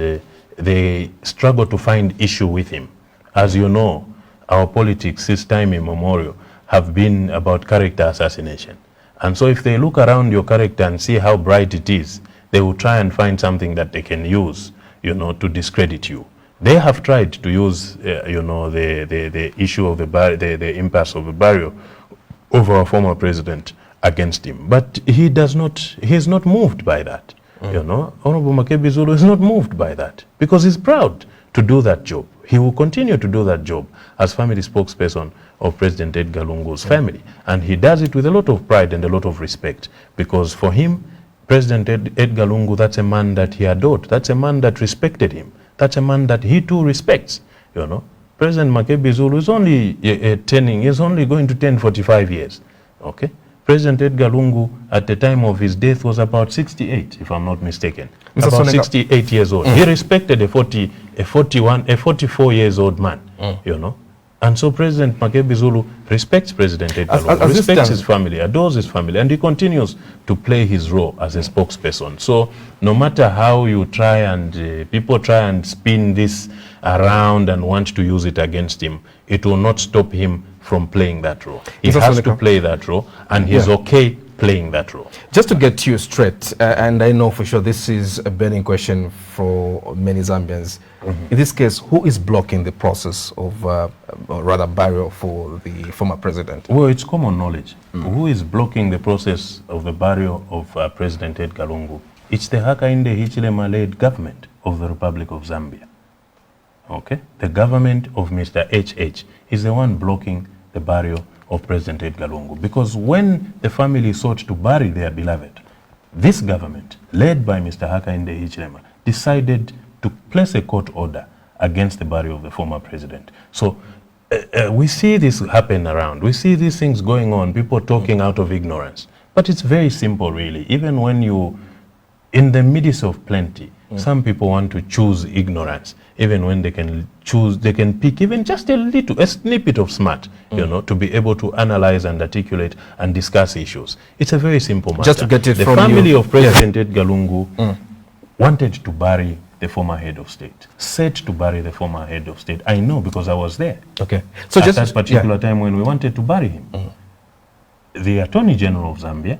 they struggle to find issue with him. As you know, our politics since time immemorial have been about character assassination. And so if they look around your character and see how bright it is, they will try and find something that they can use, to discredit you. They have tried to use, the issue of the impasse of the burial of our former president against him. But he is not moved by that. Honorable Makebi Zulu is not moved by that because he's proud to do that job. He will continue to do that job as family spokesperson of President Edgar Lungu's family. And he does it with a lot of pride and a lot of respect because for him, President Edgar Lungu, that's a man that he adored. That's a man that respected him. That's a man that he too respects. President Makebi Zulu is only is only going to turn 45 years. Okay? President Edgar Lungu, at the time of his death, was about 68, if I'm not mistaken. Mr. About Soneka. 68 years old. He respected a 44 years old man, you know. And so President Makebi Zulu respects President Edgar Lungu, respects his family, adores his family, and he continues to play his role as a spokesperson. So no matter how you try and people try and spin this around and want to use it against him, it will not stop him from playing that role. He has to play that role, and he's okay playing that role. Just to get you straight, and I know for sure this is a burning question for many Zambians. In this case, who is blocking the process of, or rather, burial for the former president? Well, it's common knowledge. Who is blocking the process of the burial of President Edgar Lungu? It's the Hakainde Hichilema-led government of the Republic of Zambia. Okay? The government of Mr. HH is the one blocking the burial of President Edgar Lungu. Because when the family sought to bury their beloved, this government, led by Mr. Hakainde Hichilema, decided to place a court order against the burial of the former president. So we see this happen around. We see these things going on, people talking out of ignorance. But it's very simple, really. Even when you, in the midst of plenty, some people want to choose ignorance, even when they can choose, they can pick even just a snippet of smart, you know, to be able to analyze and articulate and discuss issues. It's a very simple matter. Just to get it the from family of President Edgar Lungu wanted to bury the former head of state, said to bury the former head of state. I know because I was there. Okay. So at just that particular time when we wanted to bury him. The Attorney General of Zambia,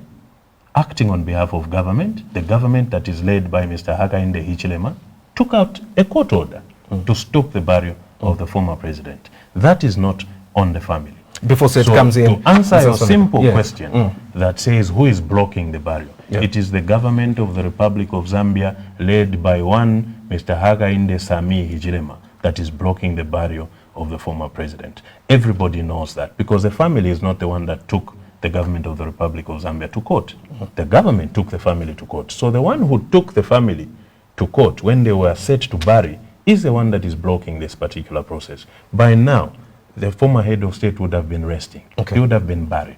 acting on behalf of government, the government that is led by Mr. Hakainde Hichilema, took out a court order to stop the burial of the former president. That is not on the family. Before Seth comes in, to answer your simple question that says who is blocking the burial, it is the government of the Republic of Zambia led by one Mr. Hakainde Sami Hichilema that is blocking the burial of the former president. Everybody knows that because the family is not the one that took the government of the Republic of Zambia to court. The government took the family to court. So the one who took the family to court when they were set to bury is the one that is blocking this particular process. By now, the former head of state would have been resting. He would have been buried.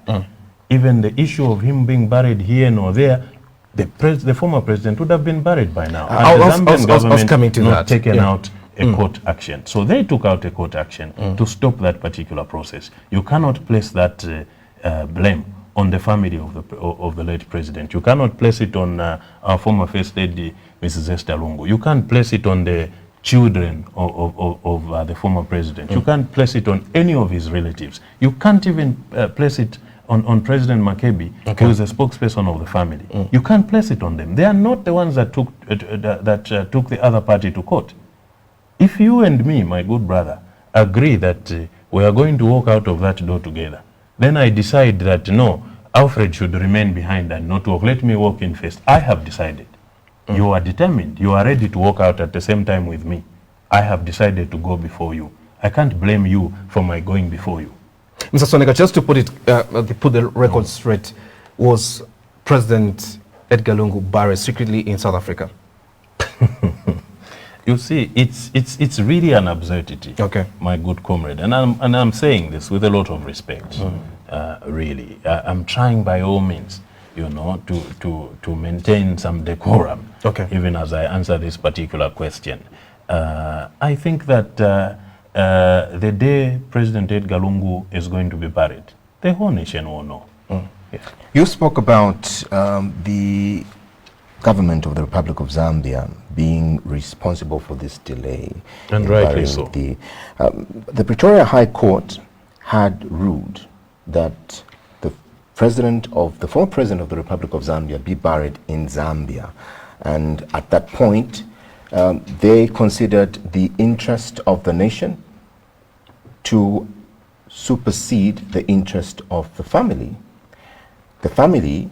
Even the issue of him being buried here nor there, the former president would have been buried by now. And the Zambian government not taken out a court action. So they took out a court action to stop that particular process. You cannot place that blame on the family of the late president. You cannot place it on our former First Lady, Mrs. Esther Lungu. You can't place it on the children of the former president. You can't place it on any of his relatives. You can't even place it on President Makebi, who is a spokesperson of the family. You can't place it on them. They are not the ones that took took the other party to court. If you and me, my good brother, agree that we are going to walk out of that door together, then I decide that no, Alfred should remain behind and not walk. Let me walk in first. I have decided. You are determined. You are ready to walk out at the same time with me. I have decided to go before you. I can't blame you for my going before you. Mr. Soneka, just to put the record straight, was President Edgar Lungu buried secretly in South Africa? You see, it's really an absurdity, my good comrade. And I'm saying this with a lot of respect, really. I'm trying by all means, you know, to maintain some decorum, even as I answer this particular question. I think that the day President Edgar Lungu is going to be buried, the whole nation will know. You spoke about the government of the Republic of Zambia being responsible for this delay. And rightly so. The Pretoria High Court had ruled that the former president of the Republic of Zambia be buried in Zambia. And at that point, they considered the interest of the nation to supersede the interest of the family. The family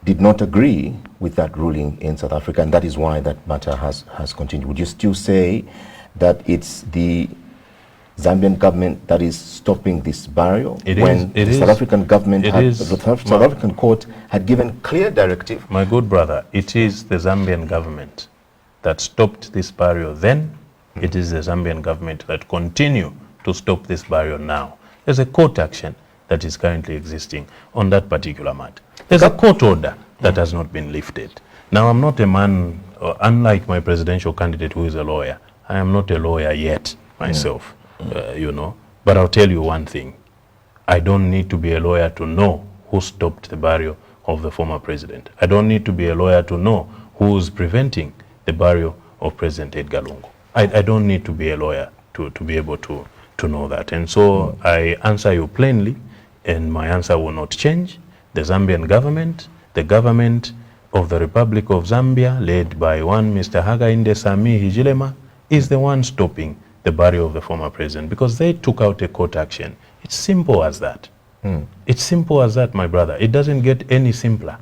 did not agree with that ruling in South Africa, and that is why that matter has continued. Would you still say that it's the Zambian government that is stopping this burial? The South African government, the South African court had given clear directive. My good brother, it is the Zambian government that stopped this burial then It is the Zambian government that continue to stop this burial now. There's a court action that is currently existing on that particular matter. There's a court order that has not been lifted. Now, I'm not a man, unlike my presidential candidate who is a lawyer, I am not a lawyer yet myself, you know. But I'll tell you one thing. I don't need to be a lawyer to know who stopped the burial of the former president. I don't need to be a lawyer to know who is preventing the burial of President Edgar Lungu. I don't need to be a lawyer to be able to know that. And so I answer you plainly, and my answer will not change. The Zambian government, the government of the Republic of Zambia, led by one Mr. Hakainde Sami Hichilema, is the one stopping the burial of the former president because they took out a court action. It's simple as that. It's simple as that, my brother. It doesn't get any simpler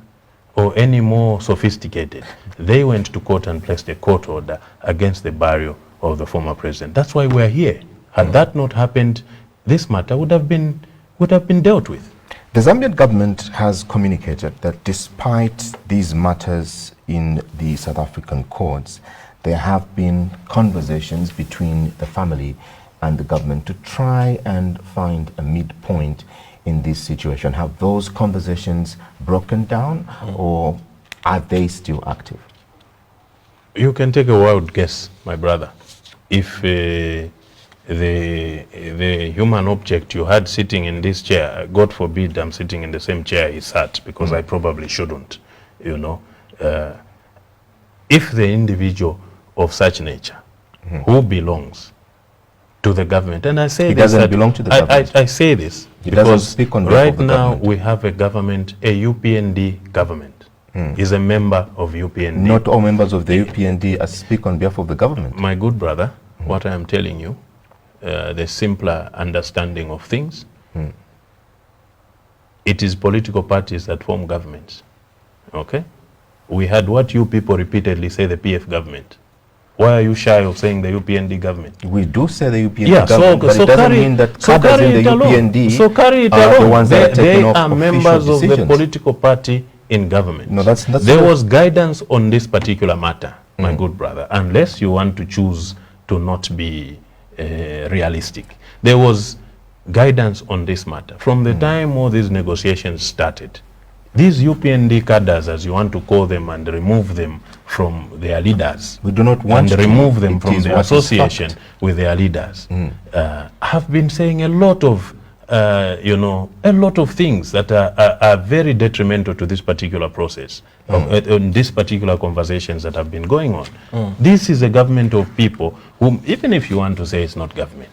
or any more sophisticated. They went to court and placed a court order against the burial of the former president. That's why we're here. Had that not happened, this matter would have been dealt with. The Zambian government has communicated that despite these matters in the South African courts, there have been conversations between the family and the government to try and find a midpoint in this situation. Have those conversations broken down or are they still active? You can take a wild guess, my brother. If the human object you had sitting in this chair, God forbid I'm sitting in the same chair he sat, because I probably shouldn't, you know. If the individual of such nature who belongs to the government, and I say he this, doesn't belong to the government. I say this He doesn't because speak on behalf right of the now government. we have a government, a UPND government. Is a member of UPND. Not all members of the UPND speak on behalf of the government. My good brother, what I am telling you, the simpler understanding of things, it is political parties that form governments. Okay? We had what you people repeatedly say, the PF government. Why are you shy of saying the UPND government? We do say the UPND government, but so it doesn't carry, mean that so cadres carry in it the along. UPND So carry it are along. the ones that are They taking are off members of the decisions. political party in government. No, that's there true. was guidance on this particular matter, my good brother, unless you want to choose to not be realistic. There was guidance on this matter. From the time all these negotiations started, these UPND cadres, as you want to call them, and remove them from their leaders, We do not want and to. remove them It from is the what is association fact. with their leaders, have been saying a lot of, you know, a lot of things that are very detrimental to this particular process, on these particular conversations that have been going on. This is a government of people whom, even if you want to say it's not government,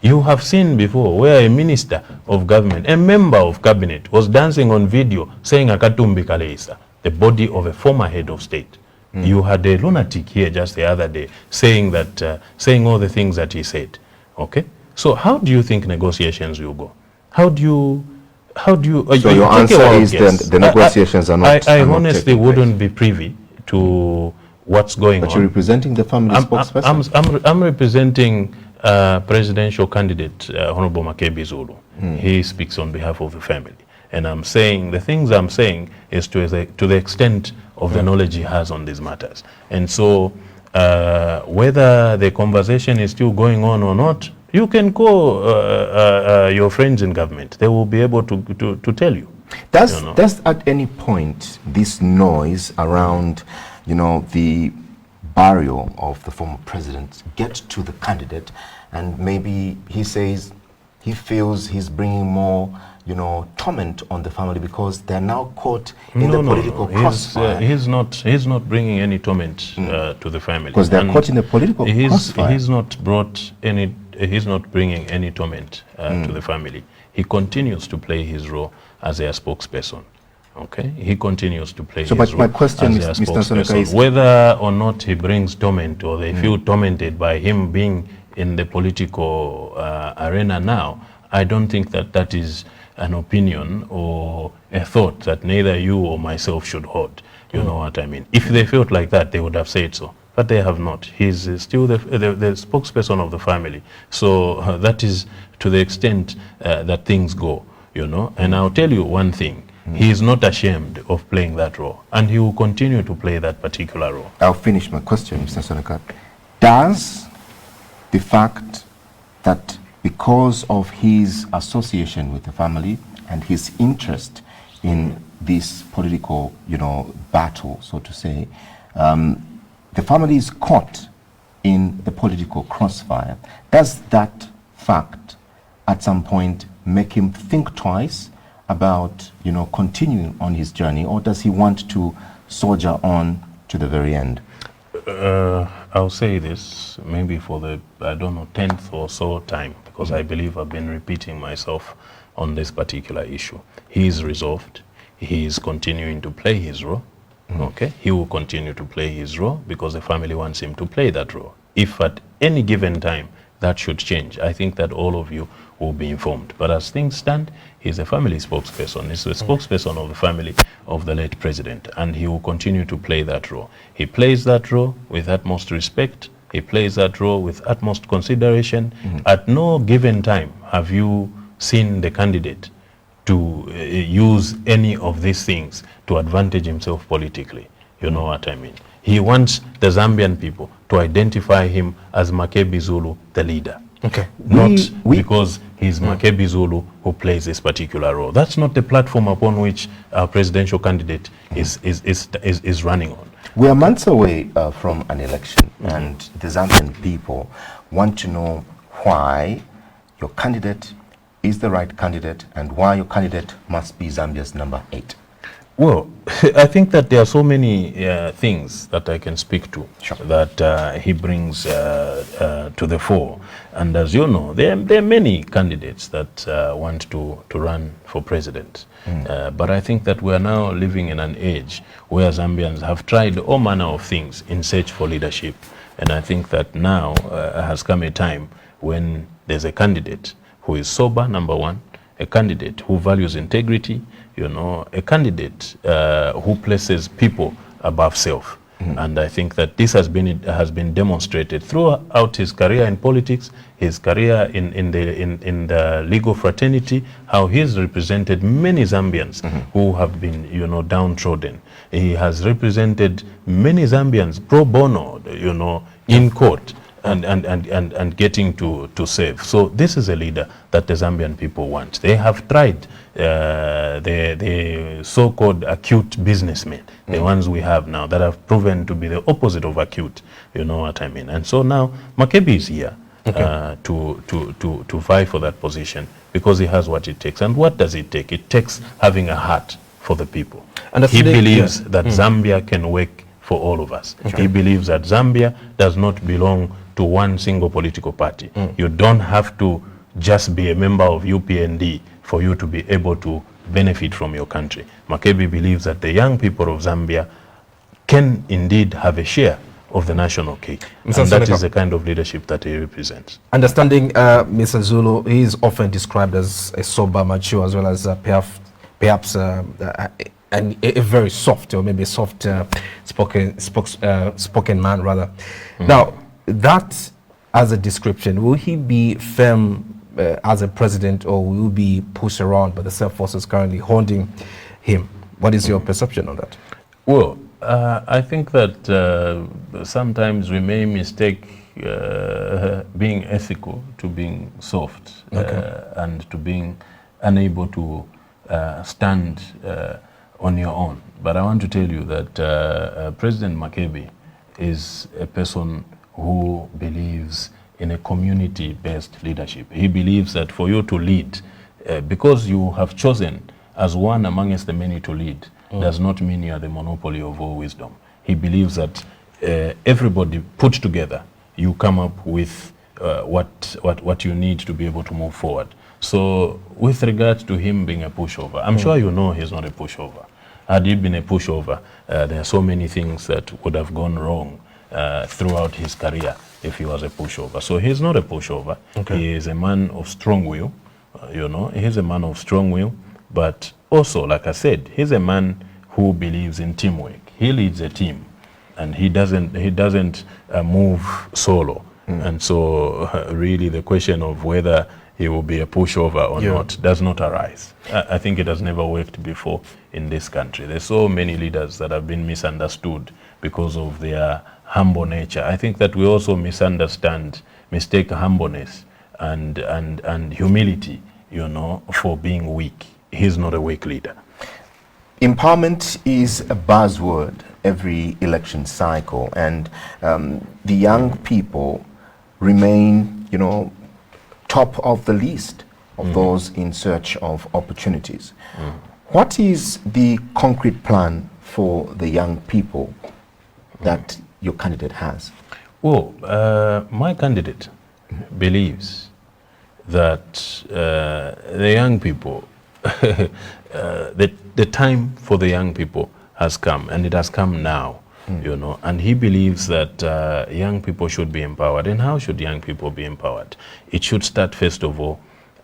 you have seen before where a minister of government, a member of cabinet, was dancing on video saying Akatumbi Kaleisa, the body of a former head of state. You had a lunatic here just the other day saying that, saying all the things that he said. Okay, so how do you think negotiations will go? How do you? So your answer is the negotiations are not. I are not honestly taking wouldn't be privy to what's going on. But you're representing the family spokesperson. I'm representing presidential candidate Honorable Makebi Zulu. He speaks on behalf of the family, and I'm saying the things I'm saying is to the extent of the knowledge he has on these matters. And so whether the conversation is still going on or not, you can call your friends in government. They will be able to tell you. Does at any point this noise around, you know, the burial of the former president get to the candidate, and maybe he says he feels he's bringing more, you know, torment on the family because they're now caught in the political crossfire? He's not bringing any torment to the family because they're caught in the political crossfire. He's not bringing any torment to the family. He continues to play his role as a spokesperson. Okay, he continues to play his role my question as is, a Mr. Nsoneka, spokesperson. Whether or not he brings torment, or they feel tormented by him being in the political arena now, I don't think that is an opinion or a thought that neither you or myself should hold. You know what I mean? If they felt like that, they would have said so. But they have not. He's still the spokesperson of the family. So that is to the extent that things go, you know. And I'll tell you one thing. He is not ashamed of playing that role. And he will continue to play that particular role. I'll finish my question, Mr. Nsoneka. Does the fact that because of his association with the family and his interest in this political, battle, so to say, the family is caught in the political crossfire. Does that fact at some point make him think twice about, continuing on his journey, or does he want to soldier on to the very end? I'll say this maybe for the, 10th or so time, because I believe I've been repeating myself on this particular issue. He is resolved. He is continuing to play his role. Okay, he will continue to play his role because the family wants him to play that role. If at any given time that should change, I think that all of you will be informed. But as things stand, he's a family spokesperson. He's the spokesperson of the family of the late president, and he will continue to play that role. He plays that role with utmost respect. He plays that role with utmost consideration. At no given time have you seen the candidate to use any of these things to advantage himself politically. You know what I mean? He wants the Zambian people to identify him as Makebi Zulu, the leader. Okay. Not because he's Makebi Zulu who plays this particular role. That's not the platform upon which our presidential candidate is running on. We are months away from an election, and the Zambian people want to know why your candidate is the right candidate and why your candidate must be Zambia's number 8. Well, I think that there are so many things that I can speak to that he brings to the fore. And as you know, there are many candidates that want to run for president. But I think that we are now living in an age where Zambians have tried all manner of things in search for leadership. And I think that now has come a time when there's a candidate who is sober, number one, a candidate who values integrity, a candidate who places people above self. And I think that this has been demonstrated throughout his career in politics, his career in the legal fraternity, how he's represented many Zambians who have been, downtrodden. He has represented many Zambians pro bono, in court. And getting to save. So this is a leader that the Zambian people want. They have tried the so-called acute businessmen, the ones we have now that have proven to be the opposite of acute. You know what I mean? And so now Makebi is here to vie for that position because he has what it takes. And what does it take? It takes having a heart for the people. And he believes that Zambia can work for all of us. He believes that Zambia does not belong to one single political party. You don't have to just be a member of UPND for you to be able to benefit from your country. Makebi believes that the young people of Zambia can indeed have a share of the national cake. And that is the kind of leadership that he represents. Understanding Mr. Zulu, he is often described as a sober, mature, as well as perhaps and a very soft, or maybe a soft spoken man, rather. Now, that as a description, will he be firm as a president, or will he be pushed around by the self forces currently holding him? What is your perception on that? Well, I think that sometimes we may mistake being ethical to being soft, and to being unable to stand on your own. But I want to tell you that President Makebi is a person who believes in a community-based leadership. He believes that for you to lead, because you have chosen as one amongst the many to lead, does not mean you are the monopoly of all wisdom. He believes that everybody put together, you come up with what you need to be able to move forward. So with regard to him being a pushover, I'm sure you know he's not a pushover. Had he been a pushover, there are so many things that would have gone wrong throughout his career if he was a pushover. So he's not a pushover. He is a man of strong will, he's a man of strong will, but also, like I said, he's a man who believes in teamwork. He leads a team, and he doesn't move solo. And so really the question of whether he will be a pushover or not does not arise. I think it has never worked before in this country. There's so many leaders that have been misunderstood because of their humble nature. I think that we also misunderstand mistake humbleness and humility, for being weak. He's not a weak leader. Empowerment is a buzzword every election cycle, and the young people remain, top of the list of those in search of opportunities. What is the concrete plan for the young people that your candidate has? Well, my candidate believes that the young people, the time for the young people has come, and it has come now, and he believes that young people should be empowered. And how should young people be empowered? It should start, first of all,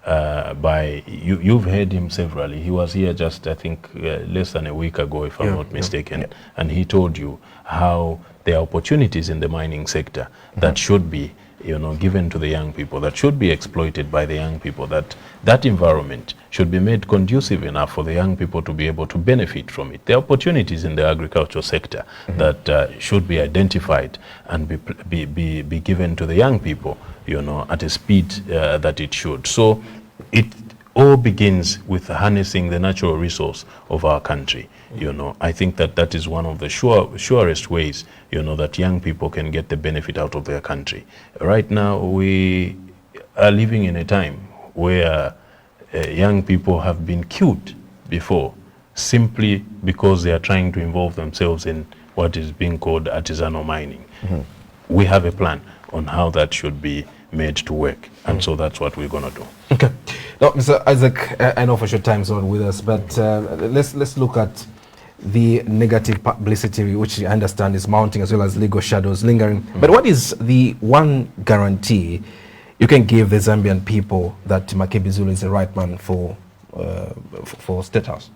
by, you've heard him severally. He was here just, I think, less than a week ago, if I'm not mistaken, and he told you how there are opportunities in the mining sector that should be given to the young people, that should be exploited by the young people, that environment should be made conducive enough for the young people to be able to benefit from it. There are opportunities in the agricultural sector that should be identified and be given to the young people, at a speed that it should. So it all begins with harnessing the natural resource of our country. I think that is one of the surest ways, that young people can get the benefit out of their country. Right now, we are living in a time where young people have been killed before simply because they are trying to involve themselves in what is being called artisanal mining. We have a plan on how that should be made to work, and so that's what we're going to do. Okay. Now, Mr. Isaac, I know for sure time's not with us, but let's look at the negative publicity, which I understand is mounting, as well as legal shadows lingering. But what is the one guarantee you can give the Zambian people that Makebi Zulu is the right man for State House?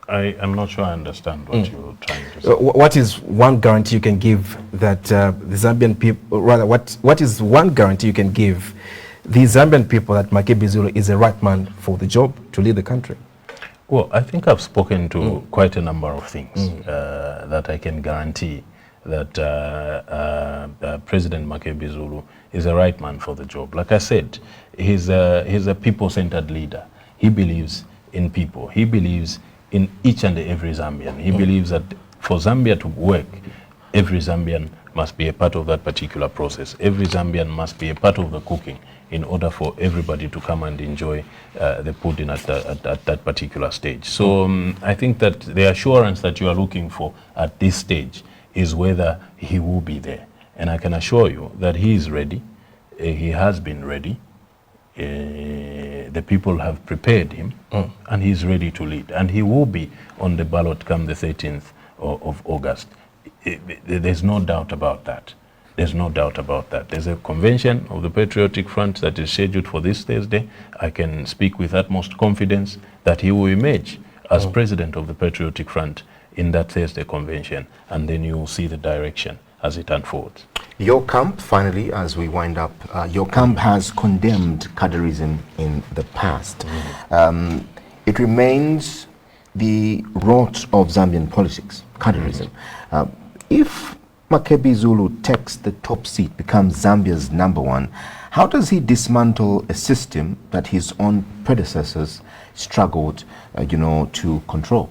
I'm not sure I understand what you're trying to say. What is one guarantee you can give that the Zambian people, rather, what is one guarantee you can give the Zambian people that Makebi Zulu is the right man for the job to lead the country? Well, I think I've spoken to quite a number of things that I can guarantee that President Makebi Zulu is the right man for the job. Like I said, he's a people-centered leader. He believes in people. He believes in each and every Zambian. He believes that for Zambia to work, every Zambian must be a part of that particular process. Every Zambian must be a part of the cooking in order for everybody to come and enjoy the pudding at that particular stage. So I think that the assurance that you are looking for at this stage is whether he will be there. And I can assure you that he is ready. He has been ready. The people have prepared him, and he's ready to lead. And he will be on the ballot come the 13th of August. There's no doubt about that. There's no doubt about that. There's a convention of the Patriotic Front that is scheduled for this Thursday. I can speak with utmost confidence that he will emerge as president of the Patriotic Front in that Thursday convention, and then you will see the direction as it unfolds. Your camp, finally, as we wind up, your camp has condemned cadreism in the past. It remains the rot of Zambian politics, cadreism. If Makebi Zulu takes the top seat, becomes Zambia's #1, how does he dismantle a system that his own predecessors struggled, to control?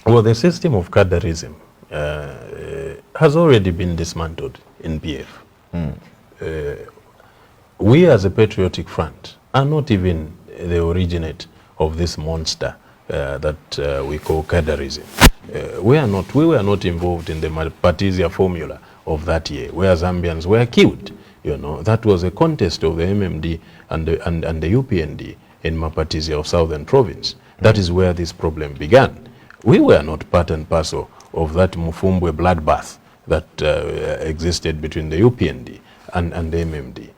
Well, the system of cadreism has already been dismantled in PF. We as a Patriotic Front are not even the originate of this monster that we call cadreism. We were not involved in the Patizia formula of that year, where Zambians were killed. That was a contest of the MMD and the UPND in Mapatizia of Southern Province. That is where this problem began. We were not part and parcel of that Mufumbwe bloodbath that existed between the UPND and the MMD.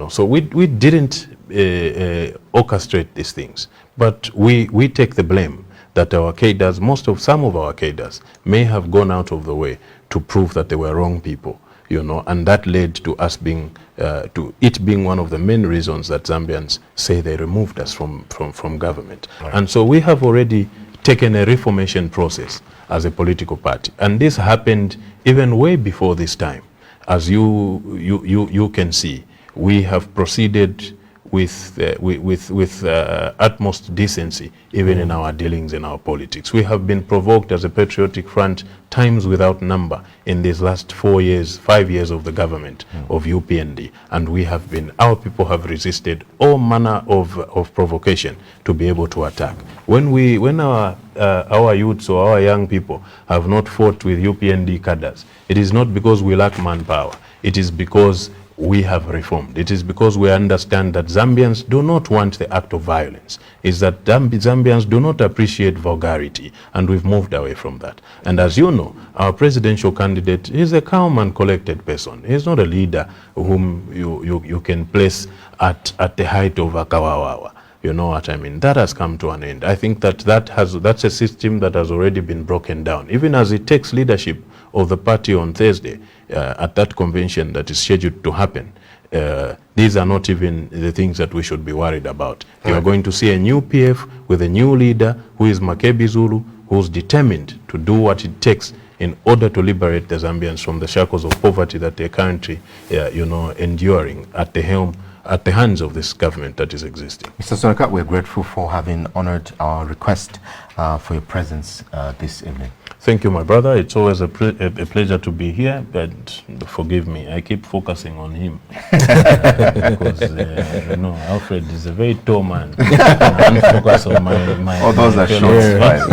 So we didn't orchestrate these things, but we take the blame that our cadres, some of our cadres, may have gone out of the way to prove that they were wrong people, and that led to us being, to it being one of the main reasons that Zambians say they removed us from government. Right. And so we have already taken a reformation process as a political party, and this happened even way before this time. as you can see, we have proceeded with utmost decency, even in our dealings in our politics. We have been provoked as a patriotic front times without number in these last 4 years, 5 years of the government of UPND, and our people have resisted all manner of provocation to be able to attack. When our youths or our young people have not fought with UPND cadres, it is not because we lack manpower. It is because we have reformed. It is because we understand that Zambians do not want the act of violence. It's that Zambians do not appreciate vulgarity, and we've moved away from that. And as you know, our presidential candidate is a calm and collected person. He's not a leader whom you can place at the height of a kawawa. You know what I mean? That has come to an end. I think that's a system that has already been broken down. Even as it takes leadership of the party on Thursday, at that convention that is scheduled to happen, these are not even the things that we should be worried about. You are going to see a new PF with a new leader who is Makebi Zulu, who's determined to do what it takes in order to liberate the Zambians from the shackles of poverty that they're currently enduring at the hands of this government that is existing. Mr. Soraka, we're grateful for having honored our request for your presence this evening. Thank you, my brother. It's always a pleasure to be here, but forgive me, I keep focusing on him. Because, Alfred is a very tall man. And focus on my Oh, those are shots.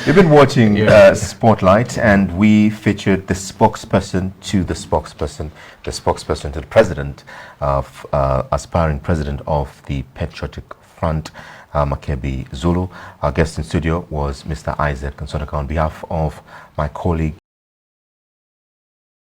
You've been watching Spotlight, and we featured the spokesperson to the president of, aspiring president of the Patriotic Front, Makebi Zulu. Our guest in studio was Mr. Isaac Nsonaka. On behalf of my colleague